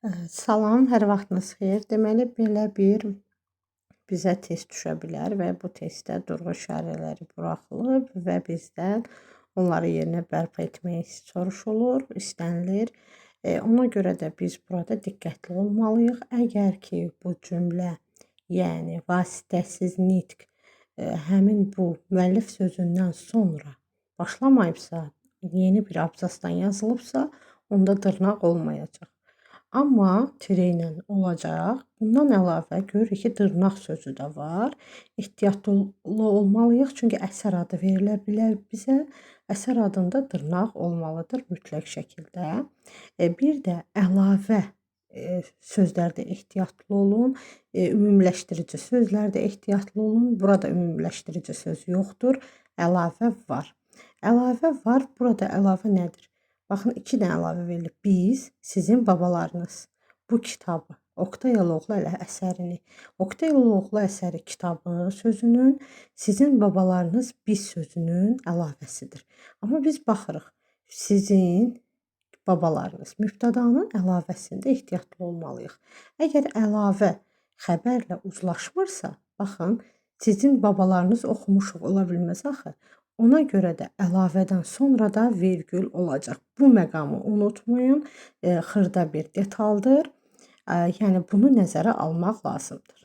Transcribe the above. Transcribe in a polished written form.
Salam, hər vaxtınız xeyir. Deməli, belə bir bizə test düşə bilər və bu testdə durğu işarələri buraxılıb və bizdən onları yerinə bərpa etmək soruşulur, istənilir. Ona görə də biz burada diqqətli olmalıyıq. Əgər ki, bu cümlə, yəni vasitəsiz nitq həmin bu müəllif sözündən sonra başlamayıbsa, yeni bir abzasdan yazılıbsa, onda dırnaq olmayacaq. Amma tire ilə olacaq. Bundan əlavə görürük ki, dırnaq sözü də var. Ehtiyatlı olmalıyıq, çünki əsər adı verilə bilər bizə. Əsər adında dırnaq olmalıdır mütləq şəkildə. Bir də əlavə sözlərdə ehtiyatlı olun. Ümumiləşdirici sözlərdə ehtiyatlı olun. Burada ümumiləşdirici söz yoxdur. Əlavə var. Əlavə var. Burada əlavə nədir? Baxın, 2 dənə əlavə verilib. Biz, sizin babalarınız bu kitabı, Oktay Eloğlu əsərini, Oktay Eloğlu əsəri kitabı sözünün sizin babalarınız biz sözünün əlavəsidir. Amma biz baxırıq, sizin babalarınız mübtədanın əlavəsində ehtiyatlı olmalıyıq. Əgər əlavə xəbərlə uzlaşmırsa, baxın, sizin babalarınız oxumuşuq ola bilməz axı. Ona görə də əlavədən sonra da vergül olacaq. Bu məqamı unutmayın, xırda bir detaldır. Yəni bunu nəzərə almaq lazımdır.